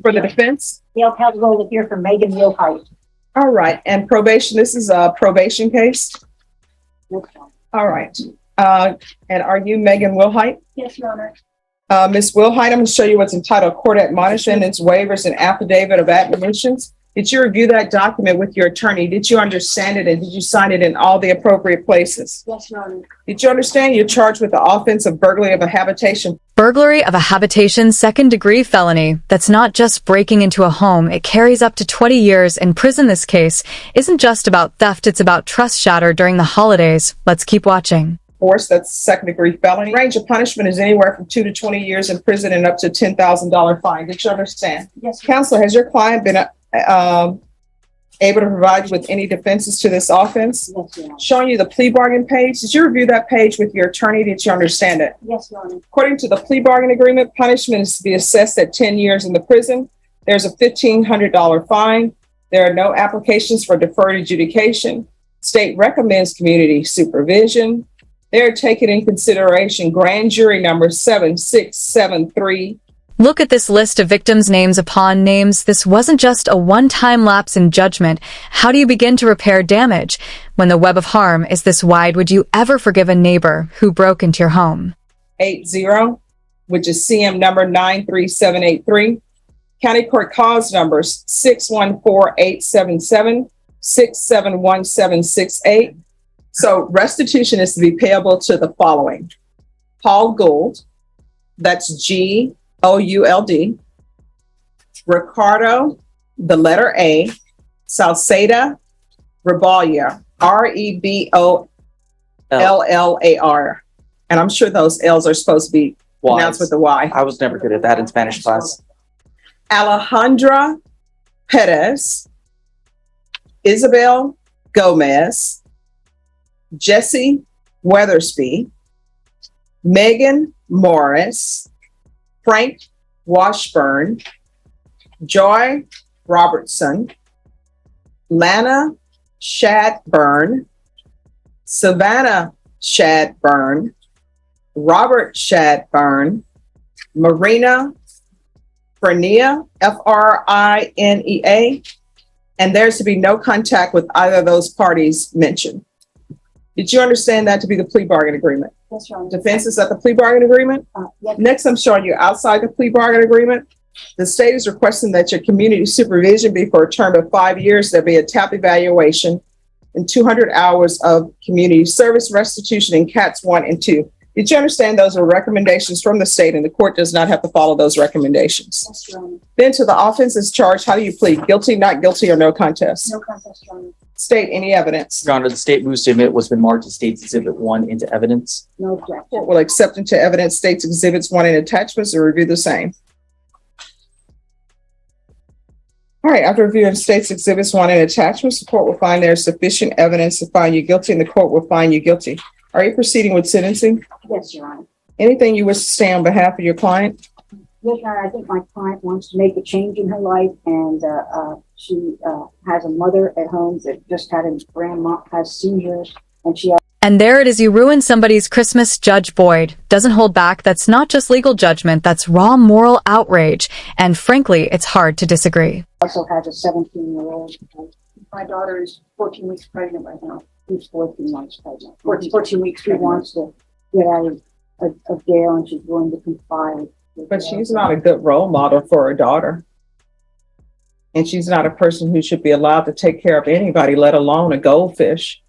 For the defense? Gail Caldwell is here for Megan Wilhite. All right. And probation, this is a probation case? All right. And are you Megan Wilhite? Yes, Your Honor. Ms. Wilhite, I'm going to show you what's entitled Court Admonishments, Waivers, and Affidavit of Admonitions. Did you review that document with your attorney? Did you understand it, and did you sign it in all the appropriate places? Yes, Your Honor. Did you understand you're charged with the offense of burglary of a habitation? Burglary of a habitation second-degree felony. That's not just breaking into a home. It carries up to 20 years in prison. This case isn't just about theft. It's about trust shatter during the holidays. Let's keep watching. Force, that's second-degry felony. Range of punishment is anywhere from 2 to 20 years in prison and up to $10,000 fine. Did you understand? Yes. Counsel, has your client been able to provide you with any defenses to this offense? Yes, Your Honor. Showing you the plea bargain page. Did you review that page with your attorney? Did you understand it? Yes, Your Honor. According to the plea bargain agreement, punishment is to be assessed at 10 years in the prison. There's a $1,500 fine. There are no applications for deferred adjudication. State recommends community supervision. They're taking in consideration grand jury number 7673. Look at this list of victims' names upon names. This wasn't just a one-time lapse in judgment. How do you begin to repair damage? When the web of harm is this wide, would you ever forgive a neighbor who broke into your home? 80, which is CM number 93783. County Court cause numbers 614877, 671768. So restitution is to be payable to the following: Paul Gould, that's Gould, Ricardo, the letter A, Salceda, Rebollar, Rebollar. And I'm sure those L's are supposed to be pronounced with the Y. I was never good at that in Spanish class. Alejandra Perez, Isabel Gomez, Jesse Weathersby, Megan Morris, Frank Washburn, Joy Robertson, Lana Shadburn, Savannah Shadburn, Robert Shadburn, Marina Frenia, Frinea, and there's to be no contact with either of those parties mentioned. Did you understand that to be the plea bargain agreement? Yes, Your Honor. Defense is at the plea bargain agreement? Yes. Next, I'm showing you outside the plea bargain agreement. The state is requesting that your community supervision be for a term of 5 years. There'll be a TAP evaluation and 200 hours of community service restitution in CATs 1 and 2. Did you understand those are recommendations from the state and the court does not have to follow those recommendations? Yes, Your Honor. Then to the offenses charged, how do you plead? Guilty, not guilty, or no contest? No contest, Your Honor. State any evidence. Your Honor, the state moves to admit what's been marked as State's Exhibit 1 into evidence. No objection. Court will accept into evidence states exhibits 1 and attachments and review the same. All right, after reviewing states exhibits 1 and attachments, the court will find there is sufficient evidence to find you guilty and the court will find you guilty. Are you proceeding with sentencing? Yes, Your Honor. Anything you wish to say on behalf of your client? Yes, Your Honor. I think my client wants to make a change in her life, and she has a mother at home that just had a grandma has seizures, and she has. And there it is, you ruined somebody's Christmas. Judge Boyd doesn't hold back. That's not just legal judgment, that's raw moral outrage. And frankly, it's hard to disagree. Also has a 17-year-old. My daughter is 14 weeks pregnant right now. She's 14 months pregnant. 14 weeks. She wants to get out of jail, and she's willing to comply. But she's not a good role model for her daughter. And she's not a person who should be allowed to take care of anybody, let alone a goldfish.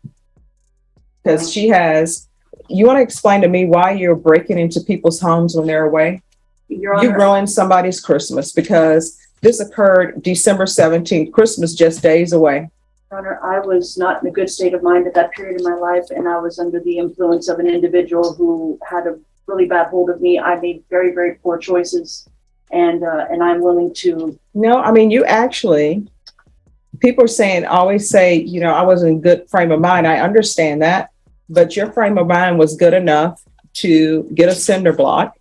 Because she has, you want to explain to me why you're breaking into people's homes when they're away? You ruined somebody's Christmas because this occurred December 17th, Christmas just days away. Your Honor, I was not in a good state of mind at that period in my life, and I was under the influence of an individual who had a really bad hold of me. I made very, very poor choices, and I'm willing to. No, I mean, you actually, people are saying, always say, you know, I was in good frame of mind. I understand that, but your frame of mind was good enough to get a cinder block,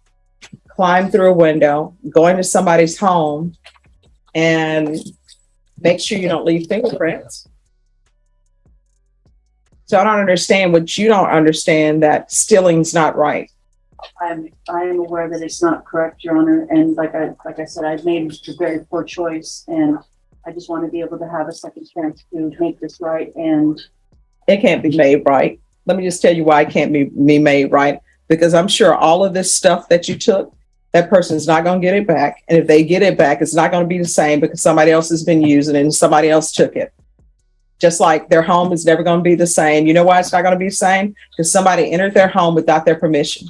climb through a window, go into somebody's home, and make sure you don't leave fingerprints. So I don't understand what you don't understand, that stealing's not right. I am aware that it's not correct, Your Honor, and like I said, I've made a very poor choice, and I just want to be able to have a second chance to make this right. And It can't be made right. Let me just tell you why it can't be made right. Because I'm sure all of this stuff that you took, that person's not going to get it back. And if they get it back, it's not going to be the same because somebody else has been using it and somebody else took it. Just like their home is never going to be the same. You know why it's not going to be the same? Because somebody entered their home without their permission.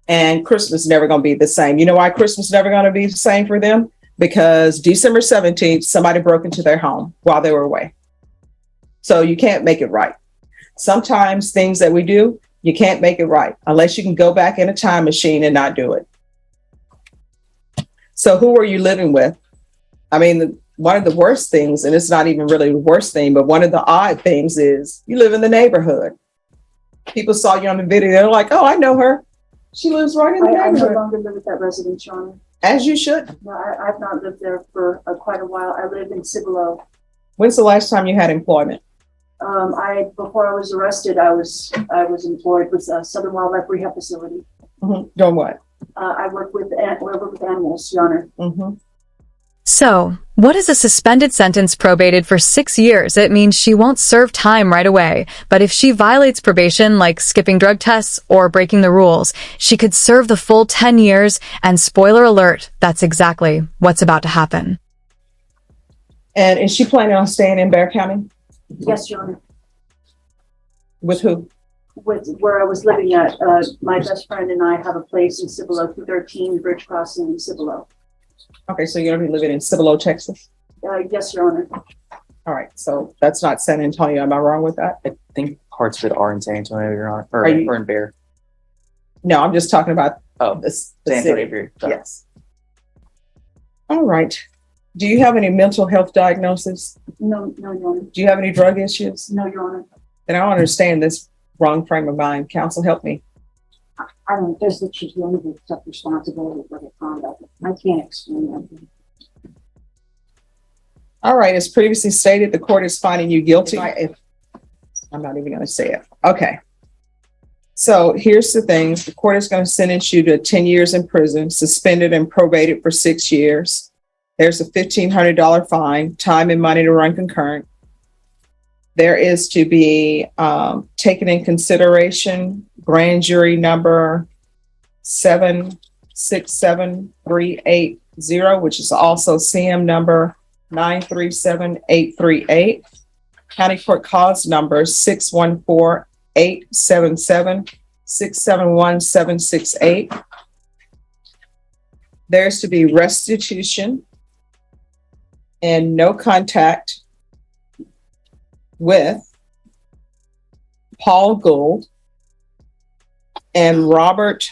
And Christmas is never going to be the same. You know why Christmas is never going to be the same for them? Because December 17th, somebody broke into their home while they were away. So you can't make it right. Sometimes things that we do, you can't make it right unless you can go back in a time machine and not do it. So who are you living with? I mean, one of the worst things, and it's not even really the worst thing, but one of the odd things is you live in the neighborhood. People saw you on the video. They're like, oh, I know her. She lives right in the I no neighborhood. longer live at that residence, Your Honor. As you should. No, I've not lived there for quite a while. I live in Cibolo. When's the last time you had employment? Before I was arrested, I was employed with Southern Wildlife Rehab Facility. Mm-hmm. Doing what? I work with animals, Your Honor. Mm-hmm. So, what is a suspended sentence probated for 6 years? It means she won't serve time right away. But if she violates probation, like skipping drug tests or breaking the rules, she could serve the full 10 years. And spoiler alert, that's exactly what's about to happen. And is she planning on staying in Bexar County? Yes, Your Honor. With who? With where I was living at, my best friend and I have a place in Cibolo, 213 Bridge Crossing in Cibolo. Okay, so you're going to be living in Cibolo, Texas? Yes, Your Honor. All right, so that's not San Antonio. Am I wrong with that? I think parts of it are in San Antonio, Your Honor, or in Bear. No, I'm just talking about the San Antonio, city. Bear. Yes. All right. Do you have any mental health diagnosis? No, Your Honor. Do you have any drug issues? No, Your Honor. Then I don't understand this wrong frame of mind. Counsel, help me. I don't, there's that she's going to accept responsibility for her conduct. I can't explain that. All right, as previously stated, the court is finding you guilty. I'm not even going to say it. Okay. So here's the things. The court is going to sentence you to 10 years in prison, suspended and probated for 6 years. There's a $1,500 fine, time and money to run concurrent. There is to be taken in consideration grand jury number 767380, which is also CM number 937838. County Court cause number 614-877-671-768. There's to be restitution and no contact with Paul Gould and Robert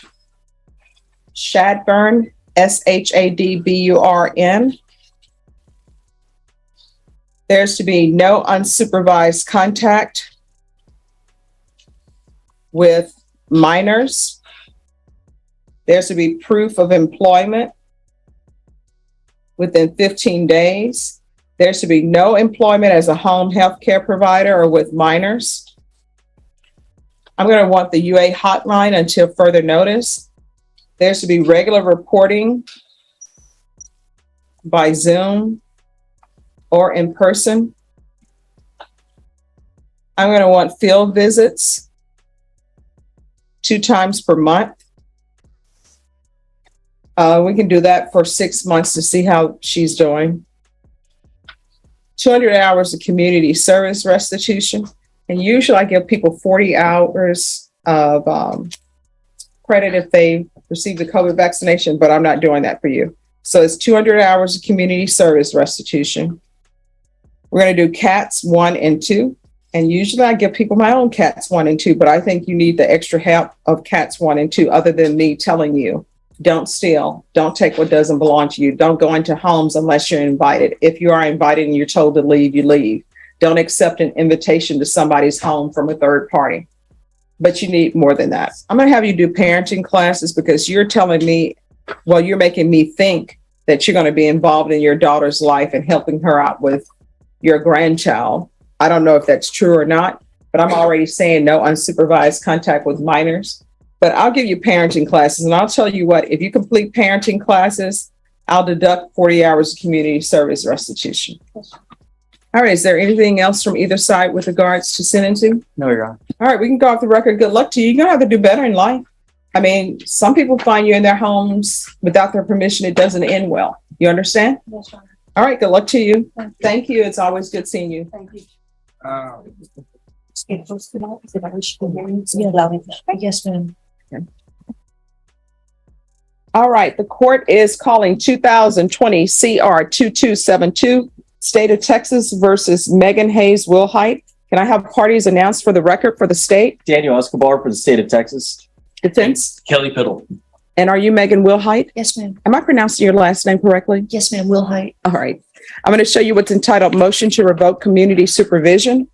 Shadburn, Shadburn. There's to be no unsupervised contact with minors. There's to be proof of employment within 15 days. There's to be no employment as a home health care provider or with minors. I'm going to want the UA hotline until further notice. There's to be regular reporting by Zoom or in person. I'm going to want field visits 2 times per month. We can do that for 6 months to see how she's doing. 200 hours of community service restitution. And usually I give people 40 hours of credit if they receive the COVID vaccination, but I'm not doing that for you. So it's 200 hours of community service restitution. We're going to do CATs 1 and 2. And usually I give people my own CATs 1 and 2, but I think you need the extra help of CATs 1 and 2 other than me telling you. Don't steal. Don't take what doesn't belong to you. Don't go into homes unless you're invited. If you are invited and you're told to leave, you leave. Don't accept an invitation to somebody's home from a third party. But you need more than that. I'm going to have you do parenting classes because you're telling me, well, you're making me think that you're going to be involved in your daughter's life and helping her out with your grandchild. I don't know if that's true or not, but I'm already saying no unsupervised contact with minors. but I'll give you parenting classes, and I'll tell you what, if you complete parenting classes, I'll deduct 40 hours of community service restitution. All right, is there anything else from either side with regards to sentencing? No, Your Honor. All right, we can go off the record. Good luck to you. You're gonna have to do better in life. I mean, some people find you in their homes without their permission. It doesn't end well. You understand? Yes, Your Honor. All right, good luck to you. Thank you. Thank you. It's always good seeing you. Thank you. Yes, ma'am. All right, the court is calling 2020 CR 2272, State of Texas versus Megan Hayes Wilhite. Can I have parties announced for the record for the state? Daniel Escobar for the state of Texas. Defense? Kelly Piddle. And are you Megan Wilhite? Yes, ma'am. Am I pronouncing your last name correctly? Yes, ma'am. Will Height. All right. I'm going to show you what's entitled Motion to Revoke Community Supervision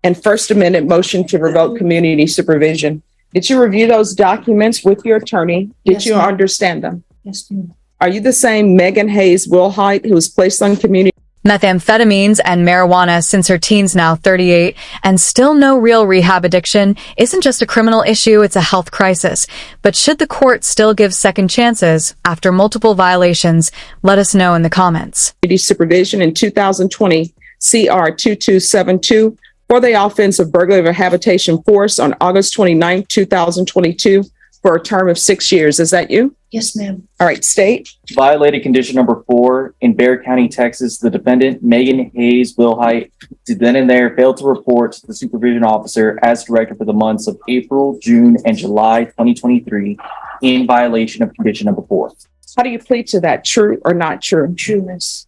and First Amendment Motion to Revoke Community Supervision. Did you review those documents with your attorney? Did Yes, you ma'am. understand them? Yes, ma'am. Are you the same Megan Hayes Wilhite who was placed on community? Methamphetamines and marijuana since her teens, now 38, and still no real rehab addiction isn't just a criminal issue, it's a health crisis. But should the court still give second chances after multiple violations? Let us know in the comments. Supervision in 2020 CR 2272 for the offense of burglary of a habitation force on August 29, 2022 for a term of 6 years. Is that you? Yes, ma'am. All right, state. Violated condition number 4 in Bexar County, Texas. The defendant, Megan Hayes Wilhite, did then and there failed to report to the supervision officer as directed for the months of April, June, and July 2023 in violation of condition number 4. How do you plead to that? True or not true? True, miss.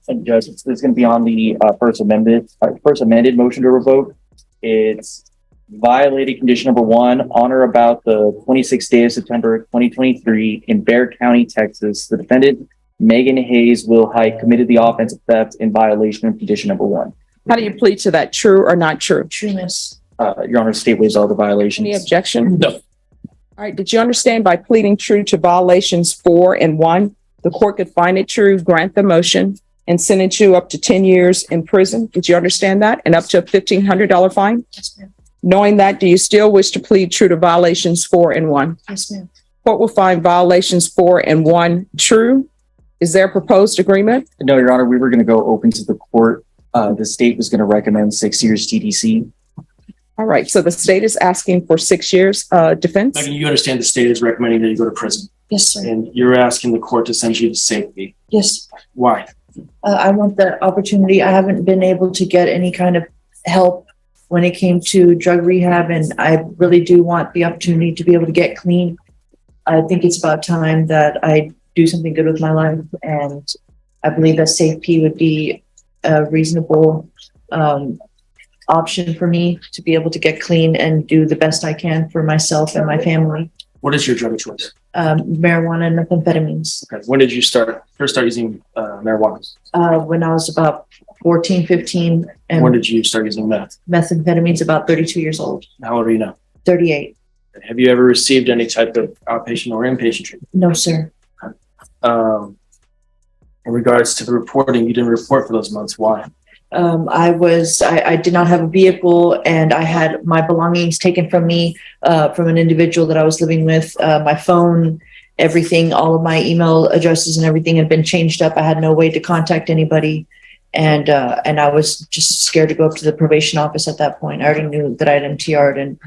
And Judge, it's going to be on the first amended motion to revoke. It's violated condition number 1 on or about the 26th day of September 2023 in Bexar County, Texas. The defendant, Megan Hayes Wilhite, committed the offense of theft in violation of condition number 1. How do you plead to that? True or not true? True, miss. Your Honor, state waives all the violations. Any objection? No. All right. Did you understand by pleading true to violations 4 and 1, the court could find it true, grant the motion, and sentence you up to 10 years in prison? Did you understand that? And up to a $1,500 fine? Yes, ma'am. Knowing that, do you still wish to plead true to violations 4 and 1? Yes, ma'am. Court will find violations 4 and 1 true. Is there a proposed agreement? No, Your Honor, we were going to go open to the court. The state was going to recommend 6 years TDC. All right. So the state is asking for 6 years defense. Megan, you understand the state is recommending that you go to prison, Yes, sir. and you're asking the court to send you to safety. Yes. Why? I want the opportunity. I haven't been able to get any kind of help when it came to drug rehab, and I really do want the opportunity to be able to get clean. I think it's about time that I do something good with my life, and I believe that SafeP would be a reasonable option for me to be able to get clean and do the best I can for myself and my family. What is your drug of choice? Marijuana and methamphetamines. Okay. When did you first start using marijuana? When I was about 14, 15, and When did you start using meth? methamphetamines about 32 years old. How old are you now? 38. Have you ever received any type of outpatient or inpatient treatment? No, sir. In regards to the reporting, you didn't report for those months. Why? I did not have a vehicle, and I had my belongings taken from me from an individual that I was living with. My phone, everything, all of my email addresses and everything had been changed up. I had no way to contact anybody. And I was just scared to go up to the probation office at that point. I already knew that I'd MTR'd, and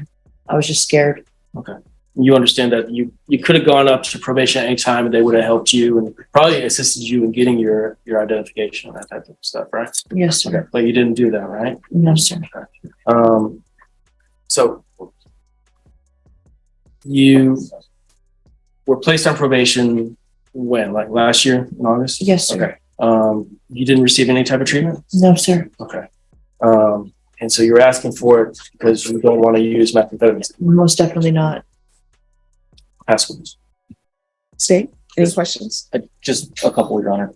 I was just scared. Okay. You understand that you could have gone up to probation at any time and they would have helped you and probably assisted you in getting your identification and that type of stuff, right? Yes, sir. Okay. But you didn't do that, right? No, sir. So you were placed on probation when? Like last year in August? Yes, sir. Okay. You didn't receive any type of treatment? No, sir. Okay. And so you're asking for it because you don't want to use methamphetamine. Most definitely not. Passwords. State, any questions? Just a couple, Your Honor.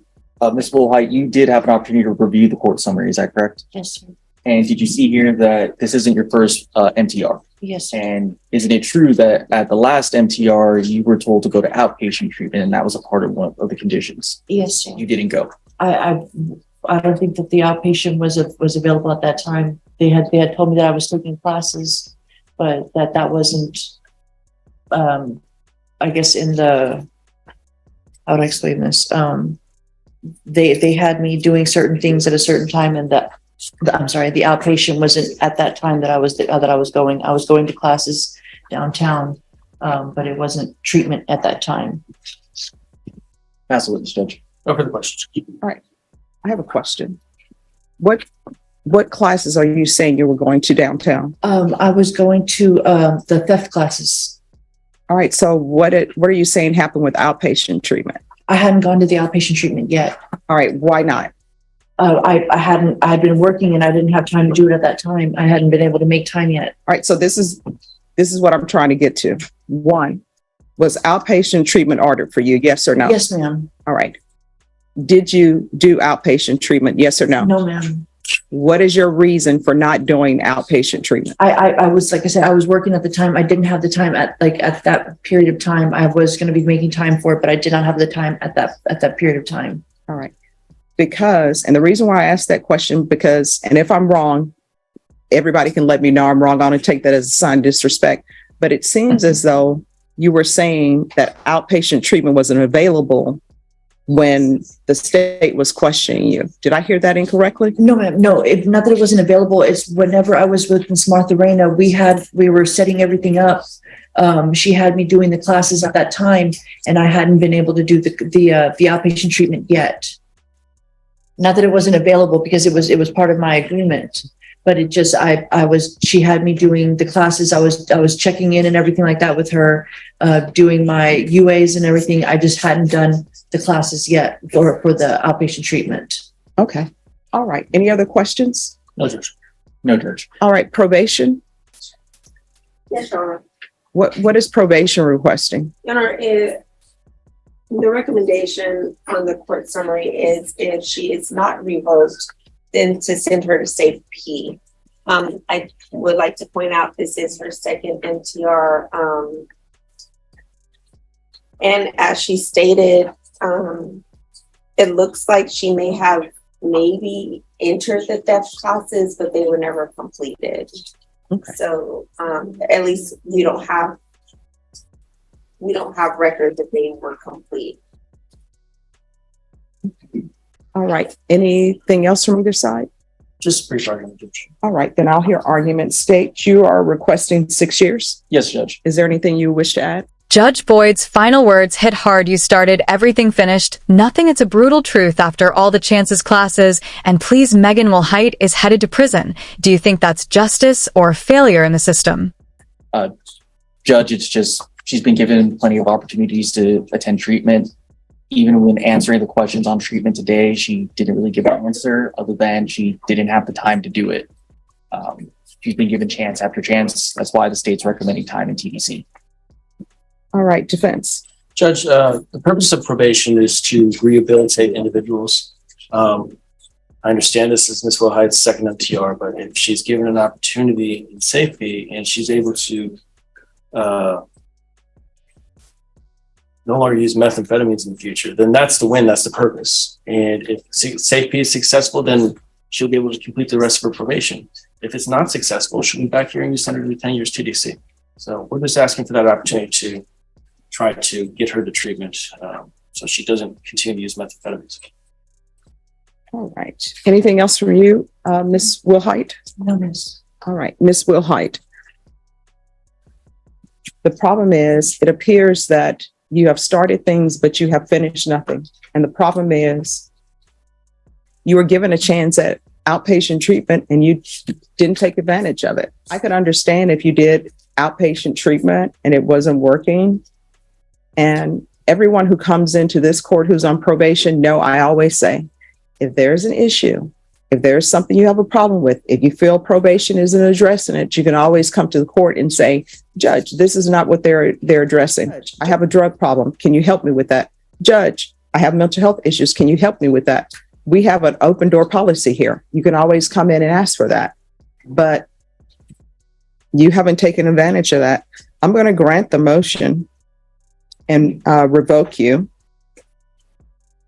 Ms. Wilhite, you did have an opportunity to review the court summary. Is that correct? Yes, sir. And did you see here that this isn't your first MTR? Yes, sir. And isn't it true that at the last MTR, you were told to go to outpatient treatment and that was a part of one of the conditions? Yes, sir. You didn't go. I don't think that the outpatient was available at that time. They had told me that I was taking classes, but that wasn't I guess in the, how would I explain this? They had me doing certain things at a certain time, and I'm sorry, the outpatient wasn't at that time that I was going. I was going to classes downtown, but it wasn't treatment at that time. Pass the witness, Judge. No further questions. I have a question. What classes are you saying you were going to downtown? I was going to the theft classes. All right. So what are you saying happened with outpatient treatment? I hadn't gone to the outpatient treatment yet. All right. Why not? I had been working and I didn't have time to do it at that time. I hadn't been able to make time yet. All right. So this is what I'm trying to get to. One, was outpatient treatment ordered for you? Yes or no? Yes, ma'am. All right. Did you do outpatient treatment? Yes or no? No, ma'am. What is your reason for not doing outpatient treatment? I was, like I said, I was working at the time. I didn't have the time at that period of time. I was going to be making time for it, but I did not have the time at that period of time. All right. Because, and the reason why I asked that question, because, and if I'm wrong, everybody can let me know I'm wrong. I'm going to take that as a sign of disrespect. But it seems as though you were saying that outpatient treatment wasn't available when the state was questioning you. Did I hear that incorrectly? No, ma'am. No, not that it wasn't available. It's whenever I was with Ms. Martha Reyna, we were setting everything up. She had me doing the classes at that time, and I hadn't been able to do the outpatient treatment yet. Not that it wasn't available, because it was part of my agreement, but it just, she had me doing the classes. I was checking in and everything like that with her, doing my UAs and everything. I just hadn't done the classes yet for the outpatient treatment. Okay. All right. Any other questions? No, Judge. No, Judge. All right. Probation. Yes, Your Honor. What is probation requesting? Your Honor, the recommendation on the court summary is if she is not revoked, then to send her to safe P. I would like to point out this is her second MTR. And as she stated, it looks like she may have maybe entered the theft classes, but they were never completed. Okay. So at least we don't have record that they were complete. All right. Anything else from either side? Just brief argument, Judge. All right. Then I'll hear argument. State you are requesting 6 years. Yes, Judge. Is there anything you wish to add? Judge Boyd's final words hit hard. You started, everything finished, nothing. It's a brutal truth after all the chances classes, and please, Megan Wilhite is headed to prison. Do you think that's justice or failure in the system? Judge, it's just, she's been given plenty of opportunities to attend treatment. Even when answering the questions on treatment today, she didn't really give an answer other than she didn't have the time to do it. She's been given chance after chance. That's why the state's recommending time in TDC. All right. Defense. Judge, the purpose of probation is to rehabilitate individuals. I understand this is Ms. Wilhite's second MTR, but if she's given an opportunity in safety and she's able to no longer use methamphetamines in the future, then that's the win, that's the purpose. And if safety is successful, then she'll be able to complete the rest of her probation. If it's not successful, she'll be back here and you send her to 10 years TDC. So we're just asking for that opportunity to try to get her to treatment so she doesn't continue to use methamphetamines. All right. Anything else from you, Ms. Wilhite? No, miss. All right. Ms. Wilhite. The problem is, it appears that you have started things, but you have finished nothing. And the problem is, you were given a chance at outpatient treatment and you didn't take advantage of it. I could understand if you did outpatient treatment and it wasn't working. And everyone who comes into this court who's on probation, I always say, if there's an issue, if there's something you have a problem with, if you feel probation isn't addressing it, you can always come to the court and say, Judge, this is not what they're addressing. I have a drug problem. Can you help me with that? Judge, I have mental health issues. Can you help me with that? We have an open door policy here. You can always come in and ask for that. But you haven't taken advantage of that. I'm going to grant the motion and revoke you.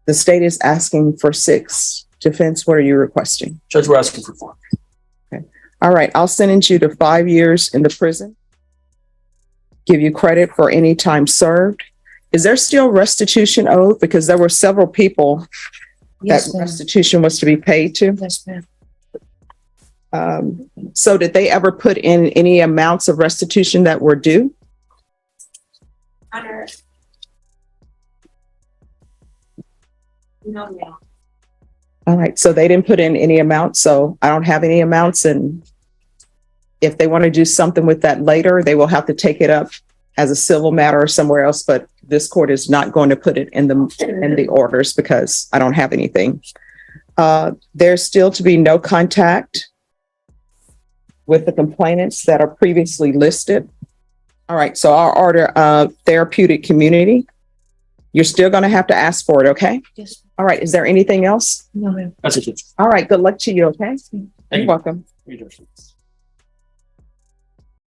The state is asking for 6. Defense, what are you requesting? Judge, we're asking for 4. Okay. All right. I'll sentence you to 5 years in the prison. give you credit for any time served. Is there still restitution owed? Because there were several people that Yes, ma'am. restitution was to be paid to. Yes, ma'am. So did they ever put in any amounts of restitution that were due? Honor. No, ma'am. All right, so they didn't put in any amounts, so I don't have any amounts, and if they want to do something with that later, they will have to take it up as a civil matter or somewhere else, but this court is not going to put it in the orders because I don't have anything. There's still to be no contact with the complainants that are previously listed. All right, so our order of therapeutic community, you're still going to have to ask for it, okay? Yes. All right, is there anything else? No, ma'am. That's it. All right, good luck to you, okay? You're you. welcome. Read it.